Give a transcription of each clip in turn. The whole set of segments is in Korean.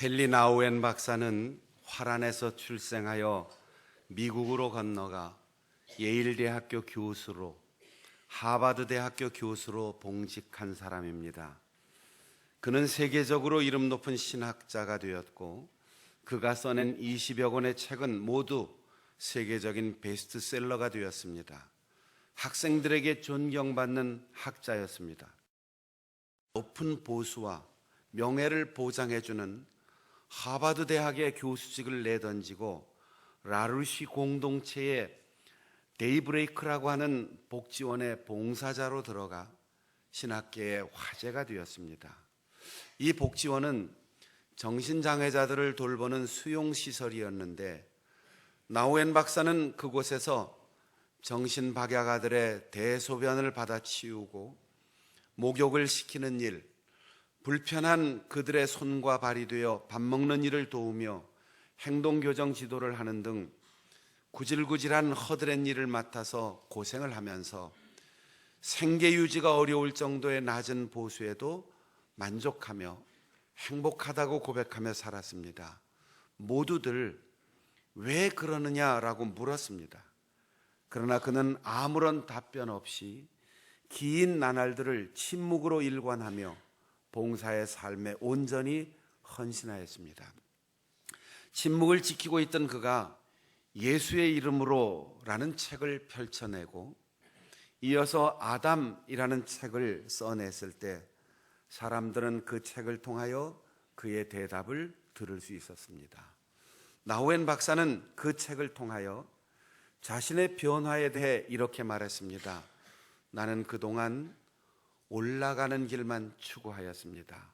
헨리 나우엔 박사는 화란에서 출생하여 미국으로 건너가 예일대학교 교수로 하버드대학교 교수로 봉직한 사람입니다. 그는 세계적으로 이름 높은 신학자가 되었고 그가 써낸 20여 권의 책은 모두 세계적인 베스트셀러가 되었습니다. 학생들에게 존경받는 학자였습니다. 높은 보수와 명예를 보장해주는 하버드 대학의 교수직을 내던지고 라루시 공동체의 데이브레이크라고 하는 복지원의 봉사자로 들어가 신학계의 화제가 되었습니다. 이 복지원은 정신장애자들을 돌보는 수용시설이었는데 나우엔 박사는 그곳에서 정신박약아들의 대소변을 받아치우고 목욕을 시키는 일, 불편한 그들의 손과 발이 되어 밥 먹는 일을 도우며 행동교정 지도를 하는 등 구질구질한 허드렛 일을 맡아서 고생을 하면서 생계 유지가 어려울 정도의 낮은 보수에도 만족하며 행복하다고 고백하며 살았습니다. 모두들 왜 그러느냐라고 물었습니다. 그러나 그는 아무런 답변 없이 긴 나날들을 침묵으로 일관하며 봉사의 삶에 온전히 헌신하였습니다. 침묵을 지키고 있던 그가 예수의 이름으로 라는 책을 펼쳐내고 이어서 아담이라는 책을 써냈을 때 사람들은 그 책을 통하여 그의 대답을 들을 수 있었습니다. 나우엔 박사는 그 책을 통하여 자신의 변화에 대해 이렇게 말했습니다. 나는 그동안 올라가는 길만 추구하였습니다.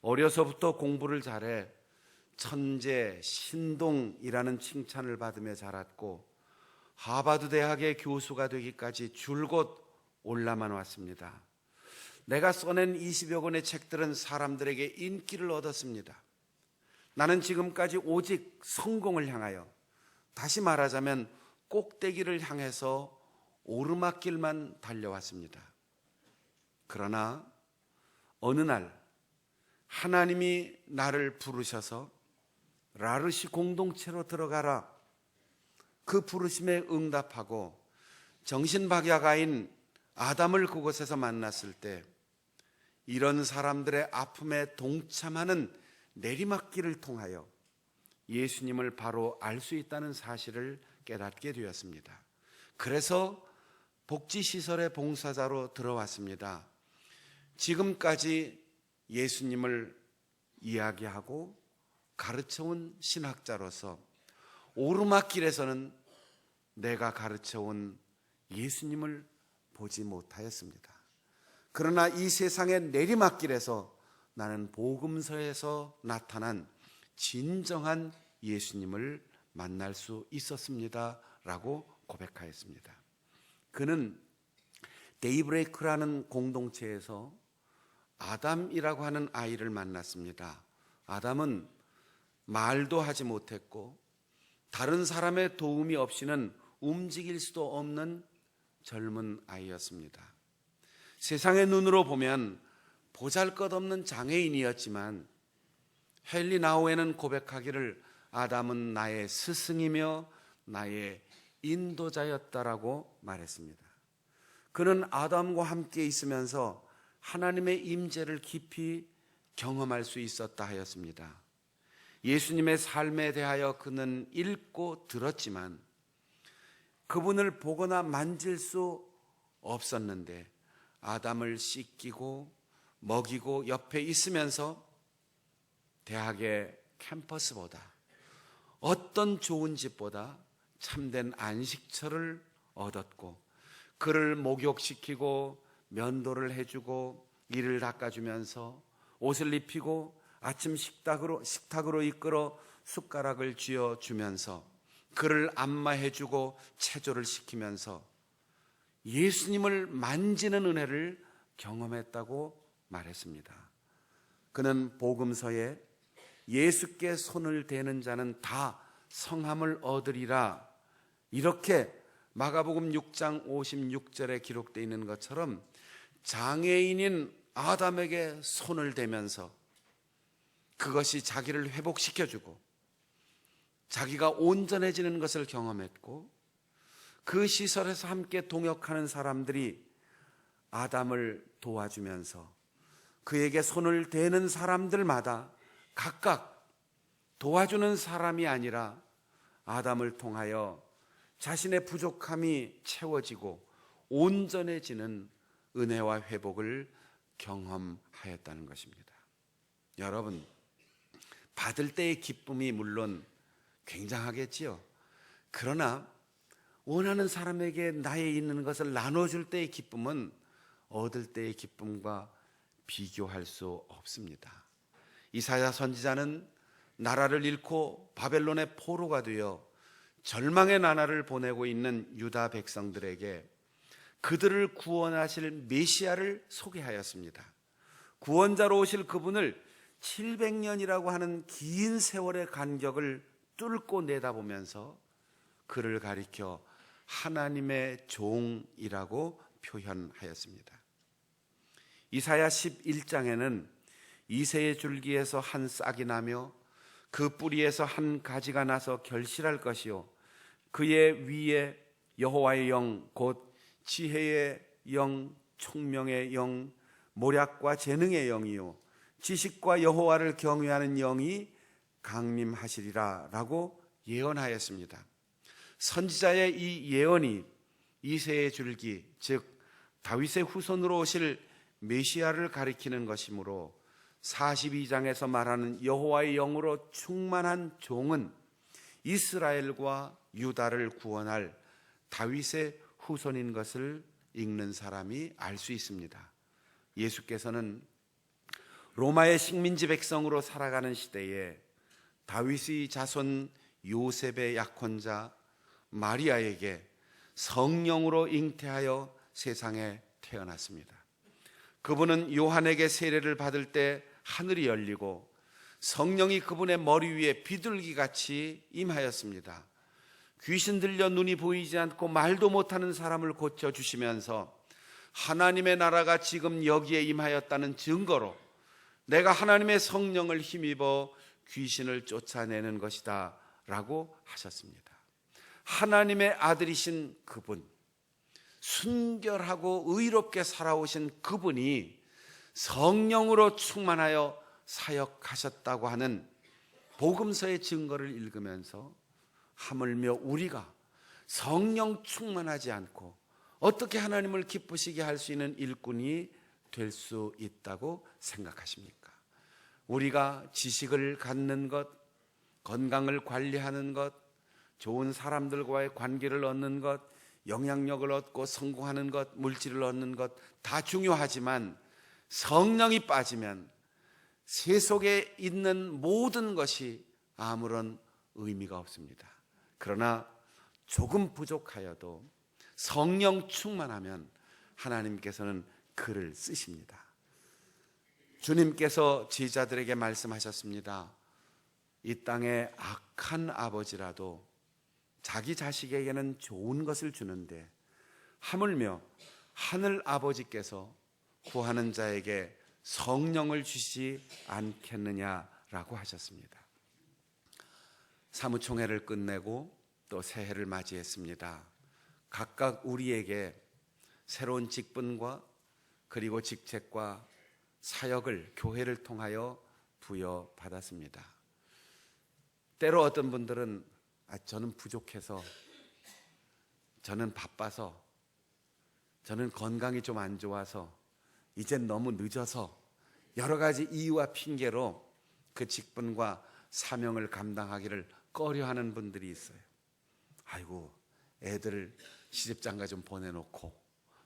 어려서부터 공부를 잘해 천재, 신동이라는 칭찬을 받으며 자랐고 하버드 대학의 교수가 되기까지 줄곧 올라만 왔습니다. 내가 써낸 20여 권의 책들은 사람들에게 인기를 얻었습니다. 나는 지금까지 오직 성공을 향하여, 다시 말하자면 꼭대기를 향해서 오르막길만 달려왔습니다. 그러나 어느 날 하나님이 나를 부르셔서 라르시 공동체로 들어가라. 그 부르심에 응답하고 정신박약아인 아담을 그곳에서 만났을 때 이런 사람들의 아픔에 동참하는 내리막길을 통하여 예수님을 바로 알 수 있다는 사실을 깨닫게 되었습니다. 그래서 복지시설의 봉사자로 들어왔습니다. 지금까지 예수님을 이야기하고 가르쳐온 신학자로서 오르막길에서는 내가 가르쳐온 예수님을 보지 못하였습니다. 그러나 이 세상의 내리막길에서 나는 복음서에서 나타난 진정한 예수님을 만날 수 있었습니다 라고 고백하였습니다. 그는 데이브레이크라는 공동체에서 아담이라고 하는 아이를 만났습니다. 아담은 말도 하지 못했고 다른 사람의 도움이 없이는 움직일 수도 없는 젊은 아이였습니다. 세상의 눈으로 보면 보잘것없는 장애인이었지만 헨리 나우엔은 고백하기를 아담은 나의 스승이며 나의 인도자였다라고 말했습니다. 그는 아담과 함께 있으면서 하나님의 임재를 깊이 경험할 수 있었다 하였습니다. 예수님의 삶에 대하여 그는 읽고 들었지만 그분을 보거나 만질 수 없었는데 아담을 씻기고 먹이고 옆에 있으면서 대학의 캠퍼스보다 어떤 좋은 집보다 참된 안식처를 얻었고 그를 목욕시키고 면도를 해주고 이를 닦아주면서 옷을 입히고 아침 식탁으로 이끌어 숟가락을 쥐어주면서 그를 안마해주고 체조를 시키면서 예수님을 만지는 은혜를 경험했다고 말했습니다. 그는 복음서에 예수께 손을 대는 자는 다 성함을 얻으리라 이렇게 마가복음 6장 56절에 기록되어 있는 것처럼 장애인인 아담에게 손을 대면서 그것이 자기를 회복시켜주고 자기가 온전해지는 것을 경험했고, 그 시설에서 함께 동역하는 사람들이 아담을 도와주면서 그에게 손을 대는 사람들마다 각각 도와주는 사람이 아니라 아담을 통하여 자신의 부족함이 채워지고 온전해지는 은혜와 회복을 경험하였다는 것입니다. 여러분, 받을 때의 기쁨이 물론 굉장하겠지요. 그러나 원하는 사람에게 나의 있는 것을 나눠줄 때의 기쁨은 얻을 때의 기쁨과 비교할 수 없습니다. 이사야 선지자는 나라를 잃고 바벨론의 포로가 되어 절망의 나날을 보내고 있는 유다 백성들에게 그들을 구원하실 메시아를 소개하였습니다. 구원자로 오실 그분을 700년이라고 하는 긴 세월의 간격을 뚫고 내다보면서 그를 가리켜 하나님의 종이라고 표현하였습니다. 이사야 11장에는 이새의 줄기에서 한 싹이 나며 그 뿌리에서 한 가지가 나서 결실할 것이요, 그의 위에 여호와의 영 곧 지혜의 영, 총명의 영, 모략과 재능의 영이요 지식과 여호와를 경외하는 영이 강림하시리라 라고 예언하였습니다. 선지자의 이 예언이 이새의 줄기, 즉 다윗의 후손으로 오실 메시아를 가리키는 것이므로 42장에서 말하는 여호와의 영으로 충만한 종은 이스라엘과 유다를 구원할 다윗의 후손인 것을 읽는 사람이 알 수 있습니다. 예수께서는 로마의 식민지 백성으로 살아가는 시대에 다윗의 자손 요셉의 약혼자 마리아에게 성령으로 잉태하여 세상에 태어났습니다. 그분은 요한에게 세례를 받을 때 하늘이 열리고 성령이 그분의 머리 위에 비둘기같이 임하였습니다. 귀신 들려 눈이 보이지 않고 말도 못하는 사람을 고쳐주시면서 하나님의 나라가 지금 여기에 임하였다는 증거로 내가 하나님의 성령을 힘입어 귀신을 쫓아내는 것이다 라고 하셨습니다. 하나님의 아들이신 그분, 순결하고 의롭게 살아오신 그분이 성령으로 충만하여 사역하셨다고 하는 복음서의 증거를 읽으면서 하물며 우리가 성령 충만하지 않고 어떻게 하나님을 기쁘시게 할 수 있는 일꾼이 될 수 있다고 생각하십니까? 우리가 지식을 갖는 것, 건강을 관리하는 것, 좋은 사람들과의 관계를 얻는 것, 영향력을 얻고 성공하는 것, 물질을 얻는 것 다 중요하지만 성령이 빠지면 세속에 있는 모든 것이 아무런 의미가 없습니다. 그러나 조금 부족하여도 성령 충만하면 하나님께서는 그를 쓰십니다. 주님께서 제자들에게 말씀하셨습니다. 이 땅에 악한 아버지라도 자기 자식에게는 좋은 것을 주는데 하물며 하늘 아버지께서 구하는 자에게 성령을 주시지 않겠느냐라고 하셨습니다. 사무총회를 끝내고 또 새해를 맞이했습니다. 각각 우리에게 새로운 직분과 그리고 직책과 사역을 교회를 통하여 부여받았습니다. 때로 어떤 분들은 저는 부족해서, 저는 바빠서, 저는 건강이 좀 안 좋아서, 이젠 너무 늦어서 여러 가지 이유와 핑계로 그 직분과 사명을 감당하기를 꺼려하는 분들이 있어요. 아이고, 애들 시집장가 좀 보내놓고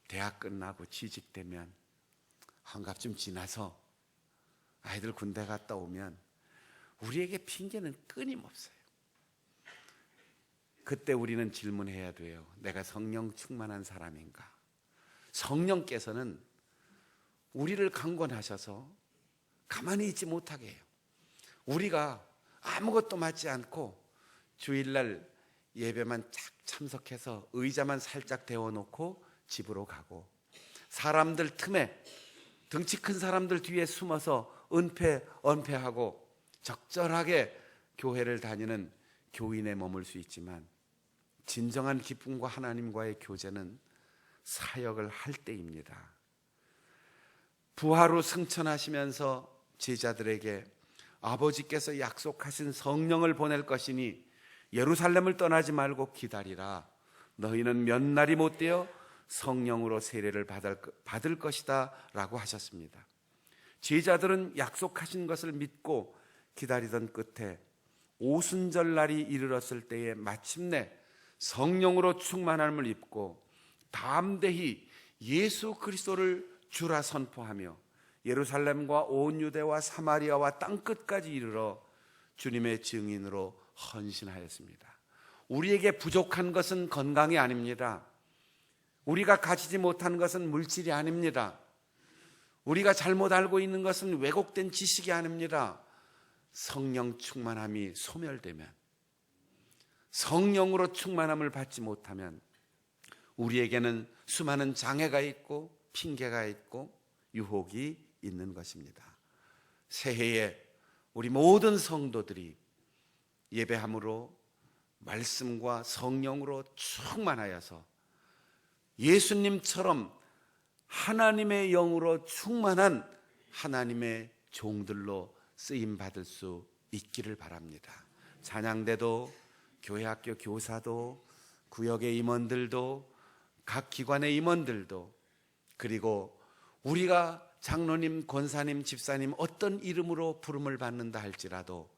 대학 끝나고 취직되면 환갑 좀 지나서 아이들 군대 갔다 오면 우리에게 핑계는 끊임없어요. 그때 우리는 질문해야 돼요. 내가 성령 충만한 사람인가? 성령께서는 우리를 강권하셔서 가만히 있지 못하게 해요. 우리가 아무것도 맞지 않고 주일날 예배만 쫙 참석해서 의자만 살짝 데워놓고 집으로 가고, 사람들 틈에 덩치 큰 사람들 뒤에 숨어서 은폐, 언폐하고 적절하게 교회를 다니는 교인에 머물 수 있지만 진정한 기쁨과 하나님과의 교제는 사역을 할 때입니다. 부활 후 승천하시면서 제자들에게 아버지께서 약속하신 성령을 보낼 것이니 예루살렘을 떠나지 말고 기다리라. 너희는 몇 날이 못 되어 성령으로 세례를 받을 것이다 라고 하셨습니다. 제자들은 약속하신 것을 믿고 기다리던 끝에 오순절 날이 이르렀을 때에 마침내 성령으로 충만함을 입고 담대히 예수 그리스도를 주라 선포하며 예루살렘과 온 유대와 사마리아와 땅끝까지 이르러 주님의 증인으로 헌신하였습니다. 우리에게 부족한 것은 건강이 아닙니다. 우리가 가지지 못한 것은 물질이 아닙니다. 우리가 잘못 알고 있는 것은 왜곡된 지식이 아닙니다. 성령 충만함이 소멸되면, 성령으로 충만함을 받지 못하면 우리에게는 수많은 장애가 있고 핑계가 있고 유혹이 있는 것입니다. 새해에 우리 모든 성도들이 예배함으로 말씀과 성령으로 충만하여서 예수님처럼 하나님의 영으로 충만한 하나님의 종들로 쓰임받을 수 있기를 바랍니다. 찬양대도, 교회학교 교사도, 구역의 임원들도, 각 기관의 임원들도, 그리고 우리가 장로님, 권사님, 집사님 어떤 이름으로 부름을 받는다 할지라도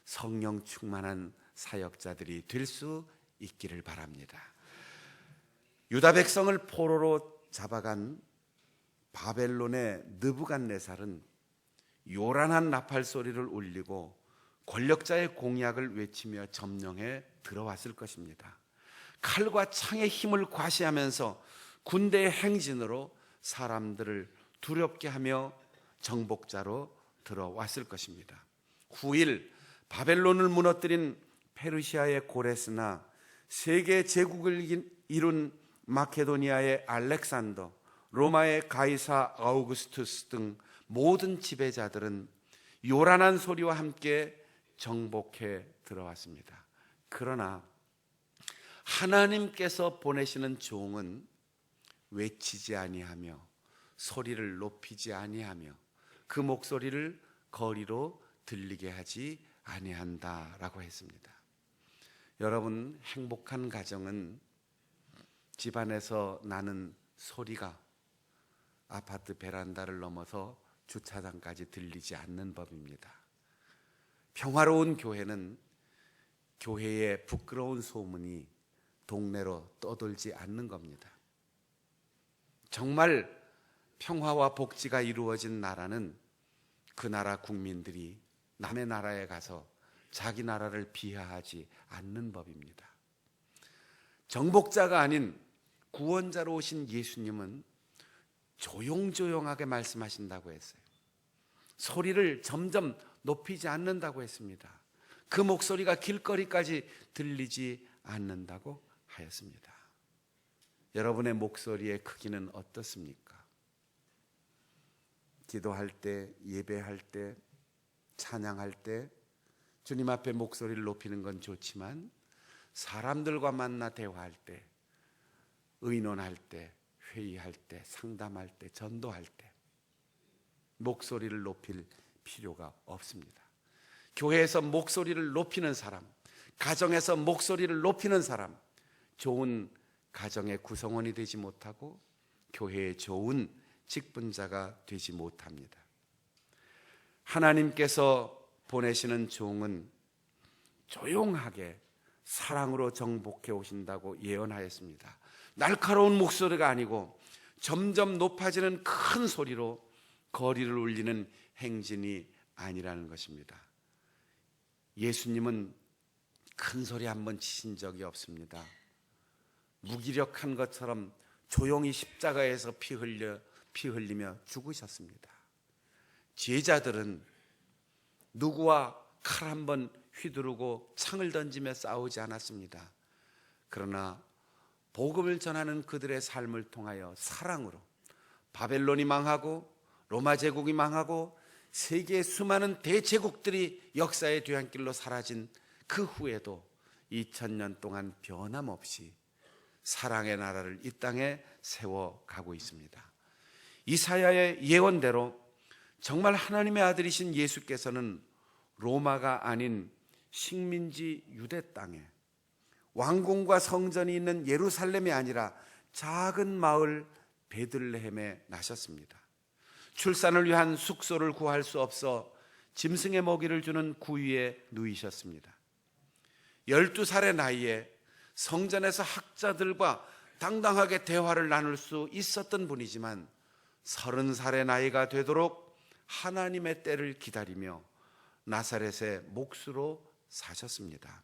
성령 충만한 사역자들이 될 수 있기를 바랍니다. 유다 백성을 포로로 잡아간 바벨론의 느부갓네살은 요란한 나팔 소리를 울리고 권력자의 공약을 외치며 점령해 들어왔을 것입니다. 칼과 창의 힘을 과시하면서 군대의 행진으로 사람들을 두렵게 하며 정복자로 들어왔을 것입니다. 후일 바벨론을 무너뜨린 페르시아의 고레스나 세계 제국을 이룬 마케도니아의 알렉산더, 로마의 가이사 아우구스투스 등 모든 지배자들은 요란한 소리와 함께 정복해 들어왔습니다. 그러나 하나님께서 보내시는 종은 외치지 아니하며 소리를 높이지 아니하며 그 목소리를 거리로 들리게 하지 아니한다라고 했습니다. 여러분, 행복한 가정은 집안에서 나는 소리가 아파트 베란다를 넘어서 주차장까지 들리지 않는 법입니다. 평화로운 교회는 교회의 부끄러운 소문이 동네로 떠돌지 않는 겁니다. 정말 평화와 복지가 이루어진 나라는 그 나라 국민들이 남의 나라에 가서 자기 나라를 비하하지 않는 법입니다. 정복자가 아닌 구원자로 오신 예수님은 조용조용하게 말씀하신다고 했어요. 소리를 점점 높이지 않는다고 했습니다. 그 목소리가 길거리까지 들리지 않는다고 하였습니다. 여러분의 목소리의 크기는 어떻습니까? 기도할 때, 예배할 때, 찬양할 때 주님 앞에 목소리를 높이는 건 좋지만 사람들과 만나 대화할 때, 의논할 때, 회의할 때, 상담할 때, 전도할 때 목소리를 높일 필요가 없습니다. 교회에서 목소리를 높이는 사람, 가정에서 목소리를 높이는 사람, 좋은 가정의 구성원이 되지 못하고 교회의 좋은 직분자가 되지 못합니다. 하나님께서 보내시는 종은 조용하게 사랑으로 정복해 오신다고 예언하였습니다. 날카로운 목소리가 아니고 점점 높아지는 큰 소리로 거리를 울리는 행진이 아니라는 것입니다. 예수님은 큰 소리 한번 치신 적이 없습니다. 무기력한 것처럼 조용히 십자가에서 피 흘리며 죽으셨습니다. 제자들은 누구와 칼 한번 휘두르고 창을 던지며 싸우지 않았습니다. 그러나 복음을 전하는 그들의 삶을 통하여 사랑으로 바벨론이 망하고 로마 제국이 망하고 세계의 수많은 대제국들이 역사의 뒤안길로 사라진 그 후에도 2000년 동안 변함없이 사랑의 나라를 이 땅에 세워가고 있습니다. 이사야의 예언대로 정말 하나님의 아들이신 예수께서는 로마가 아닌 식민지 유대 땅에 왕궁과 성전이 있는 예루살렘이 아니라 작은 마을 베들레헴에 나셨습니다. 출산을 위한 숙소를 구할 수 없어 짐승의 먹이를 주는 구유에 누이셨습니다. 12살의 나이에 성전에서 학자들과 당당하게 대화를 나눌 수 있었던 분이지만 30살의 나이가 되도록 하나님의 때를 기다리며 나사렛의 몫으로 사셨습니다.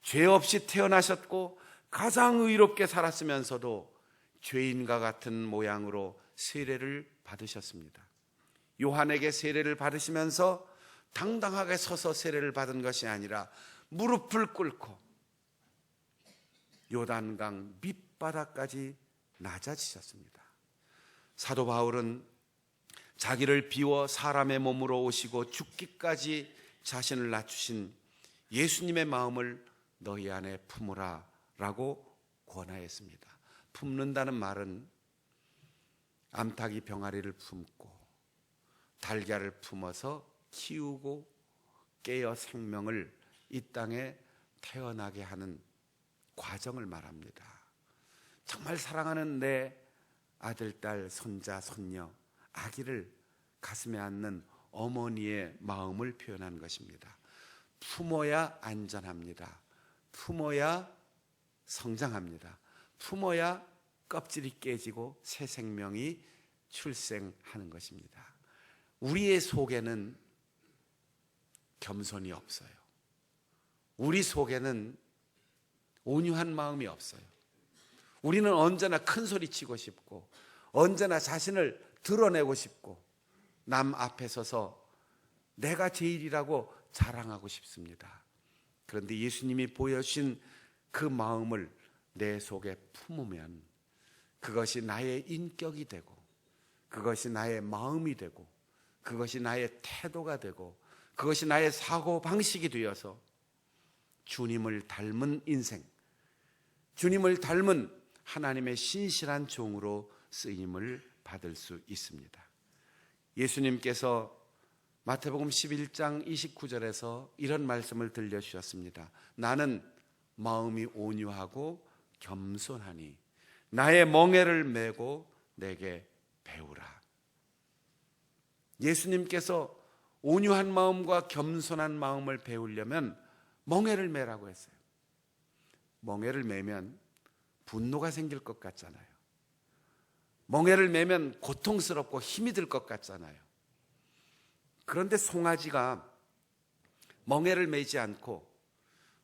죄 없이 태어나셨고 가장 의롭게 살았으면서도 죄인과 같은 모양으로 세례를 받으셨습니다. 요한에게 세례를 받으시면서 당당하게 서서 세례를 받은 것이 아니라 무릎을 꿇고 요단강 밑바닥까지 낮아지셨습니다. 사도 바울은 자기를 비워 사람의 몸으로 오시고 죽기까지 자신을 낮추신 예수님의 마음을 너희 안에 품으라 라고 권하였습니다. 품는다는 말은 암탉이 병아리를 품고 달걀을 품어서 키우고 깨어 생명을 이 땅에 태어나게 하는 과정을 말합니다. 정말 사랑하는 내 아들, 딸, 손자, 손녀, 아기를 가슴에 안는 어머니의 마음을 표현한 것입니다. 품어야 안전합니다. 품어야 성장합니다. 품어야 껍질이 깨지고 새 생명이 출생하는 것입니다. 우리의 속에는 겸손이 없어요. 우리 속에는 온유한 마음이 없어요. 우리는 언제나 큰 소리 치고 싶고 언제나 자신을 드러내고 싶고 남 앞에 서서 내가 제일이라고 자랑하고 싶습니다. 그런데 예수님이 보여주신 그 마음을 내 속에 품으면 그것이 나의 인격이 되고 그것이 나의 마음이 되고 그것이 나의 태도가 되고 그것이 나의 사고방식이 되어서 주님을 닮은 인생, 주님을 닮은 하나님의 신실한 종으로 쓰임을 받을 수 있습니다. 예수님께서 마태복음 11장 29절에서 이런 말씀을 들려주셨습니다. 나는 마음이 온유하고 겸손하니 나의 멍에를 메고 내게 배우라. 예수님께서 온유한 마음과 겸손한 마음을 배우려면 멍에를 메라고 했어요. 멍에를 메면 분노가 생길 것 같잖아요. 멍에를 메면 고통스럽고 힘이 들 것 같잖아요. 그런데 송아지가 멍에를 메지 않고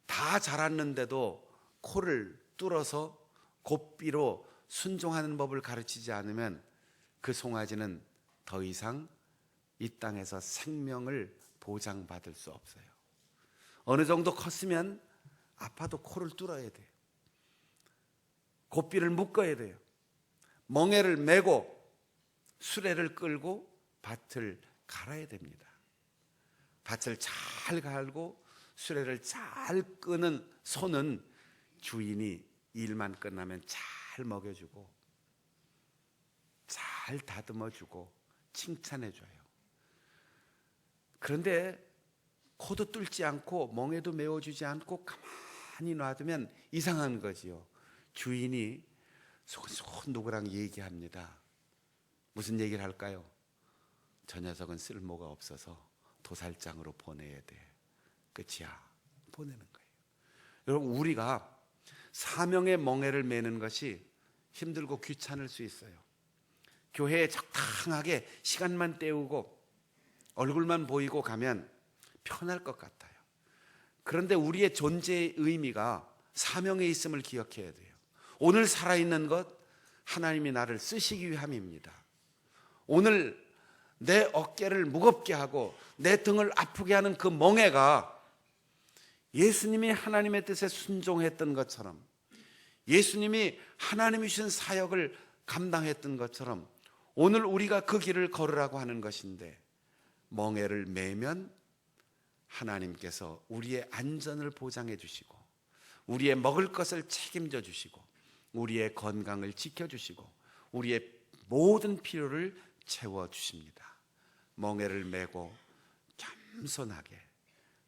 다 자랐는데도 코를 뚫어서 고삐로 순종하는 법을 가르치지 않으면 그 송아지는 더 이상 이 땅에서 생명을 보장받을 수 없어요. 어느 정도 컸으면 아파도 코를 뚫어야 돼요. 고삐를 묶어야 돼요. 멍에를 메고 수레를 끌고 밭을 갈아야 됩니다. 밭을 잘 갈고 수레를 잘 끄는 소는 주인이 일만 끝나면 잘 먹여주고 잘 다듬어주고 칭찬해줘요. 그런데 코도 뚫지 않고 멍에도 메워주지 않고 가만히 놔두면 이상한 거지요. 주인이 소곤소곤 누구랑 얘기합니다. 무슨 얘기를 할까요? 저 녀석은 쓸모가 없어서 도살장으로 보내야 돼. 끝이야. 보내는 거예요. 여러분, 우리가 사명의 멍에를 메는 것이 힘들고 귀찮을 수 있어요. 교회에 적당하게 시간만 때우고 얼굴만 보이고 가면 편할 것 같아요. 그런데 우리의 존재의 의미가 사명에 있음을 기억해야 돼요. 오늘 살아있는 것 하나님이 나를 쓰시기 위함입니다. 오늘 내 어깨를 무겁게 하고 내 등을 아프게 하는 그 멍에가 예수님이 하나님의 뜻에 순종했던 것처럼 예수님이 하나님이 주신 사역을 감당했던 것처럼 오늘 우리가 그 길을 걸으라고 하는 것인데 멍에를 매면 하나님께서 우리의 안전을 보장해 주시고 우리의 먹을 것을 책임져 주시고 우리의 건강을 지켜 주시고 우리의 모든 필요를 채워 주십니다. 멍에를 메고 겸손하게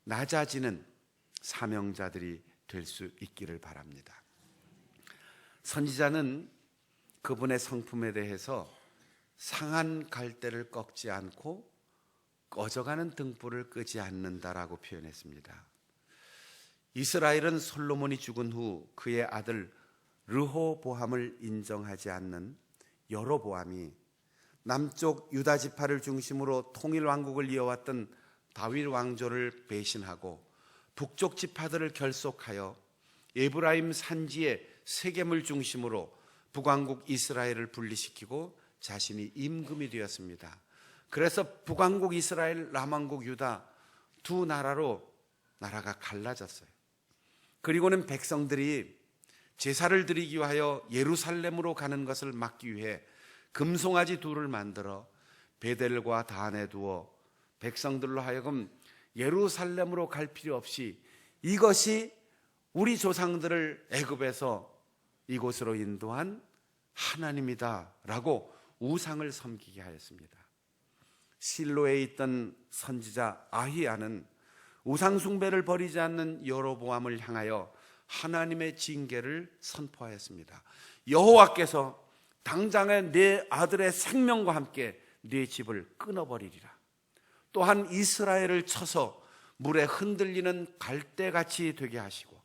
낮아지는 사명자들이 될 수 있기를 바랍니다. 선지자는 그분의 성품에 대해서 상한 갈대를 꺾지 않고 꺼져가는 등불을 끄지 않는다라고 표현했습니다. 이스라엘은 솔로몬이 죽은 후 그의 아들 르호보암을 인정하지 않는 여로보암이 남쪽 유다 지파를 중심으로 통일 왕국을 이어왔던 다윗 왕조를 배신하고 북쪽 지파들을 결속하여 에브라임 산지의 세겜을 중심으로 북왕국 이스라엘을 분리시키고 자신이 임금이 되었습니다. 그래서 북왕국 이스라엘, 남왕국 유다 두 나라로 나라가 갈라졌어요. 그리고는 백성들이 제사를 드리기 위하여 예루살렘으로 가는 것을 막기 위해 금송아지 둘을 만들어 베델과 단에 두어 백성들로 하여금 예루살렘으로 갈 필요 없이 이것이 우리 조상들을 애굽에서 이곳으로 인도한 하나님이다 라고 우상을 섬기게 하였습니다. 실로에 있던 선지자 아히야는 우상 숭배를 버리지 않는 여로보암을 향하여 하나님의 징계를 선포하였습니다. 여호와께서 당장에 내 아들의 생명과 함께 네 집을 끊어버리리라. 또한 이스라엘을 쳐서 물에 흔들리는 갈대같이 되게 하시고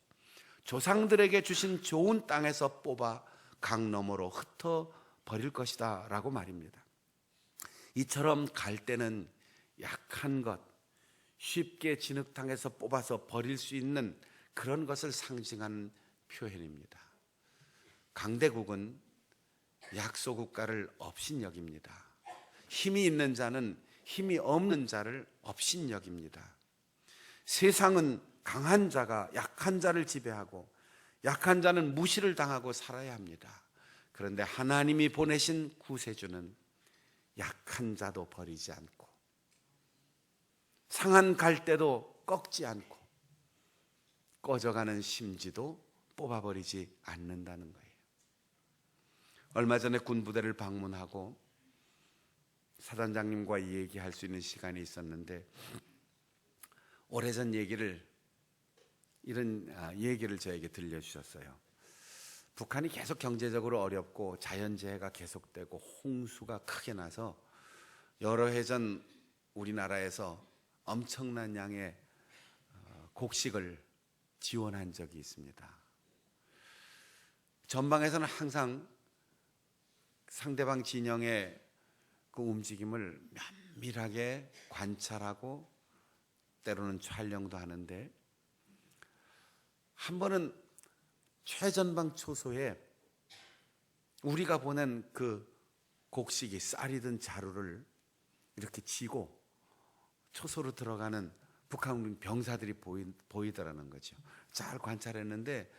조상들에게 주신 좋은 땅에서 뽑아 강 너머로 흩어버릴 것이다 라고 말입니다. 이처럼 갈대는 약한 것, 쉽게 진흙탕에서 뽑아서 버릴 수 있는 그런 것을 상징하는 표현입니다. 강대국은 약소국가를 업신여깁니다. 힘이 있는 자는 힘이 없는 자를 업신여깁니다. 세상은 강한 자가 약한 자를 지배하고 약한 자는 무시를 당하고 살아야 합니다. 그런데 하나님이 보내신 구세주는 약한 자도 버리지 않고 상한 갈대도 꺾지 않고 꺼져가는 심지도 뽑아버리지 않는다는 거예요. 얼마 전에 군부대를 방문하고 사단장님과 얘기할 수 있는 시간이 있었는데 오래전 이런 얘기를 저에게 들려주셨어요. 북한이 계속 경제적으로 어렵고 자연재해가 계속되고 홍수가 크게 나서 여러 해 전 우리나라에서 엄청난 양의 곡식을 지원한 적이 있습니다. 전방에서는 항상 상대방 진영의 그 움직임을 면밀하게 관찰하고 때로는 촬영도 하는데 한 번은 최전방 초소에 우리가 보낸 그 곡식이 쌀이든 자루를 이렇게 쥐고 초소로 들어가는 북한 병사들이 보이더라는 거죠. 잘 관찰했는데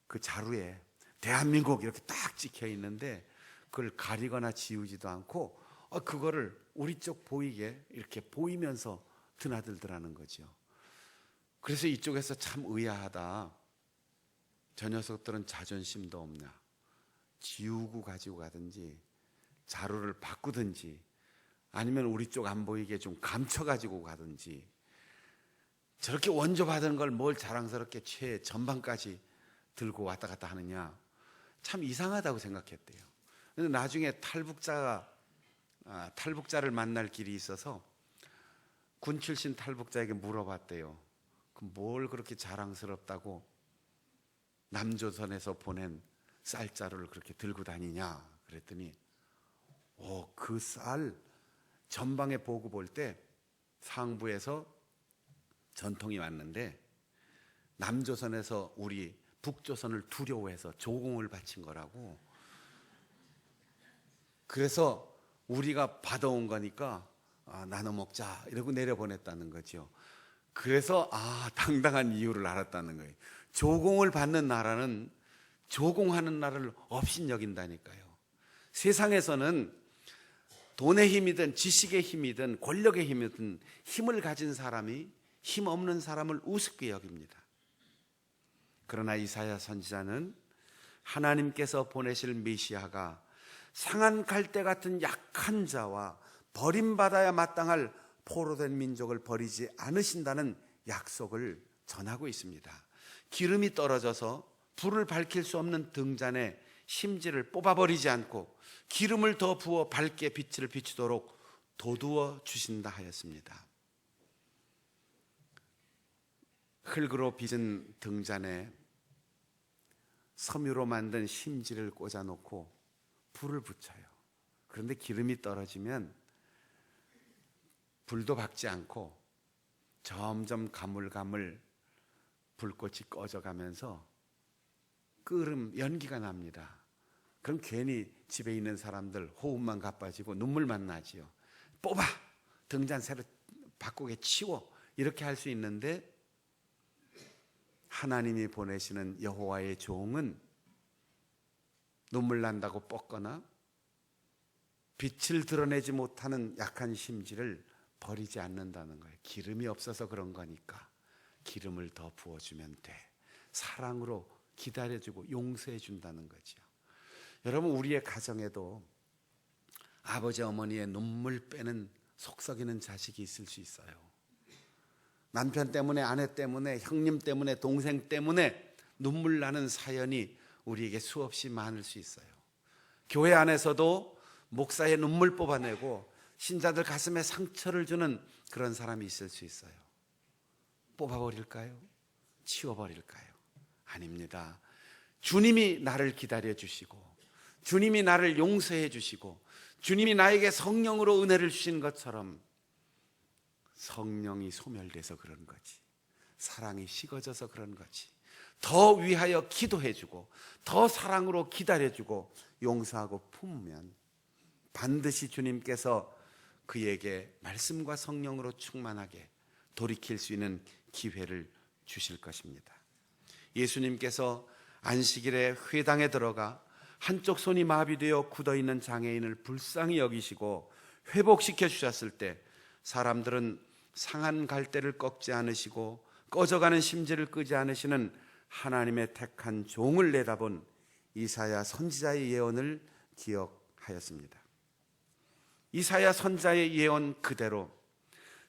그 자루에 대한민국 이렇게 딱 찍혀 있는데 그걸 가리거나 지우지도 않고 그거를 우리 쪽 보이게 이렇게 보이면서 드나들더라는 거죠. 그래서 이쪽에서 참 의아하다. 저 녀석들은 자존심도 없냐. 지우고 가지고 가든지 자루를 바꾸든지 아니면 우리 쪽 안 보이게 좀 감춰가지고 가든지 저렇게 원조받은 걸 뭘 자랑스럽게 최전방까지 들고 왔다 갔다 하느냐. 참 이상하다고 생각했대요. 근데 나중에 탈북자를 만날 길이 있어서 군 출신 탈북자에게 물어봤대요. 그럼 뭘 그렇게 자랑스럽다고 남조선에서 보낸 쌀자루를 그렇게 들고 다니냐 그랬더니 그 쌀 전방에 보고 볼 때 상부에서 전통이 왔는데 남조선에서 우리 북조선을 두려워해서 조공을 바친 거라고. 그래서 우리가 받아온 거니까 나눠 먹자 이러고 내려보냈다는 거죠. 그래서 당당한 이유를 알았다는 거예요. 조공을 받는 나라는 조공하는 나라를 업신여긴다니까요. 세상에서는 돈의 힘이든 지식의 힘이든 권력의 힘이든 힘을 가진 사람이 힘 없는 사람을 우습게 여깁니다. 그러나 이사야 선지자는 하나님께서 보내실 메시아가 상한 갈대 같은 약한 자와 버림받아야 마땅할 포로된 민족을 버리지 않으신다는 약속을 전하고 있습니다. 기름이 떨어져서 불을 밝힐 수 없는 등잔에 심지를 뽑아버리지 않고 기름을 더 부어 밝게 빛을 비추도록 도두어 주신다 하였습니다. 흙으로 빚은 등잔에 섬유로 만든 심지를 꽂아놓고 불을 붙여요. 그런데 기름이 떨어지면 불도 밝지 않고 점점 가물가물 불꽃이 꺼져가면서 끓음 연기가 납니다. 그럼 괜히 집에 있는 사람들 호흡만 가빠지고 눈물만 나지요. 뽑아! 등잔 새로 바꾸게 치워! 이렇게 할 수 있는데 하나님이 보내시는 여호와의 종은 눈물 난다고 뻗거나 빛을 드러내지 못하는 약한 심지를 버리지 않는다는 거예요. 기름이 없어서 그런 거니까 기름을 더 부어주면 돼. 사랑으로 기다려주고 용서해 준다는 거죠. 여러분, 우리의 가정에도 아버지 어머니의 눈물 빼는 속 썩이는 자식이 있을 수 있어요. 남편 때문에, 아내 때문에, 형님 때문에, 동생 때문에 눈물 나는 사연이 우리에게 수없이 많을 수 있어요. 교회 안에서도 목사의 눈물 뽑아내고 신자들 가슴에 상처를 주는 그런 사람이 있을 수 있어요. 뽑아버릴까요? 치워버릴까요? 아닙니다. 주님이 나를 기다려 주시고 주님이 나를 용서해 주시고 주님이 나에게 성령으로 은혜를 주신 것처럼 성령이 소멸돼서 그런 거지, 사랑이 식어져서 그런 거지, 더 위하여 기도해주고 더 사랑으로 기다려주고 용서하고 품으면 반드시 주님께서 그에게 말씀과 성령으로 충만하게 돌이킬 수 있는 기회를 주실 것입니다. 예수님께서 안식일에 회당에 들어가 한쪽 손이 마비되어 굳어있는 장애인을 불쌍히 여기시고 회복시켜 주셨을 때 사람들은 상한 갈대를 꺾지 않으시고 꺼져가는 심지를 끄지 않으시는 하나님의 택한 종을 내다본 이사야 선지자의 예언을 기억하였습니다. 이사야 선지자의 예언 그대로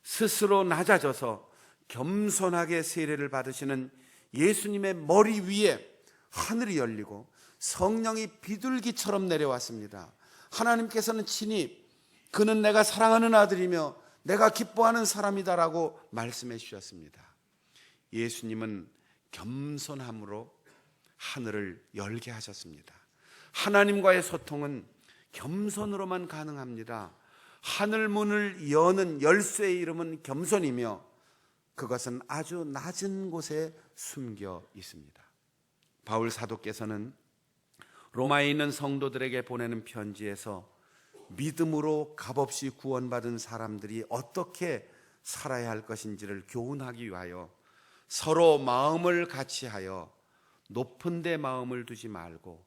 스스로 낮아져서 겸손하게 세례를 받으시는 예수님의 머리 위에 하늘이 열리고 성령이 비둘기처럼 내려왔습니다. 하나님께서는 친히 그는 내가 사랑하는 아들이며 내가 기뻐하는 사람이다라고 말씀해 주셨습니다. 예수님은 겸손함으로 하늘을 열게 하셨습니다. 하나님과의 소통은 겸손으로만 가능합니다. 하늘 문을 여는 열쇠의 이름은 겸손이며 그것은 아주 낮은 곳에 숨겨 있습니다. 바울 사도께서는 로마에 있는 성도들에게 보내는 편지에서 믿음으로 값없이 구원받은 사람들이 어떻게 살아야 할 것인지를 교훈하기 위하여 서로 마음을 같이하여 높은 데 마음을 두지 말고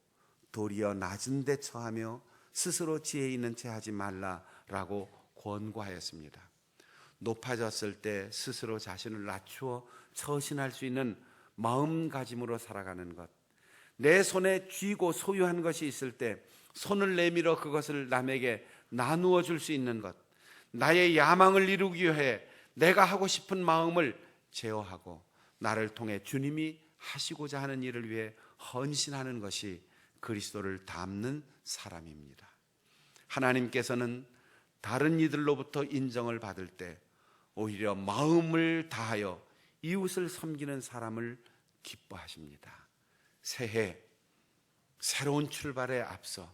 도리어 낮은 데 처하며 스스로 지혜 있는 채 하지 말라라고 권고하였습니다. 높아졌을 때 스스로 자신을 낮추어 처신할 수 있는 마음가짐으로 살아가는 것, 내 손에 쥐고 소유한 것이 있을 때 손을 내밀어 그것을 남에게 나누어 줄 수 있는 것, 나의 야망을 이루기 위해 내가 하고 싶은 마음을 제어하고 나를 통해 주님이 하시고자 하는 일을 위해 헌신하는 것이 그리스도를 닮는 사람입니다. 하나님께서는 다른 이들로부터 인정을 받을 때 오히려 마음을 다하여 이웃을 섬기는 사람을 기뻐하십니다. 새해 새로운 출발에 앞서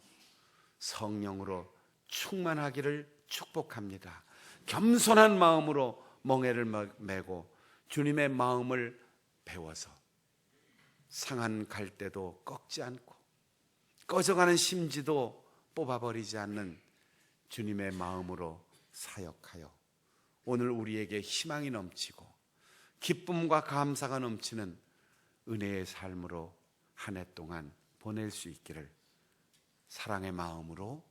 성령으로 충만하기를 축복합니다. 겸손한 마음으로 멍에를 메고 주님의 마음을 배워서 상한 갈대도 꺾지 않고 꺼져가는 심지도 뽑아버리지 않는 주님의 마음으로 사역하여 오늘 우리에게 희망이 넘치고 기쁨과 감사가 넘치는 은혜의 삶으로 한 해 동안 보낼 수 있기를 사랑의 마음으로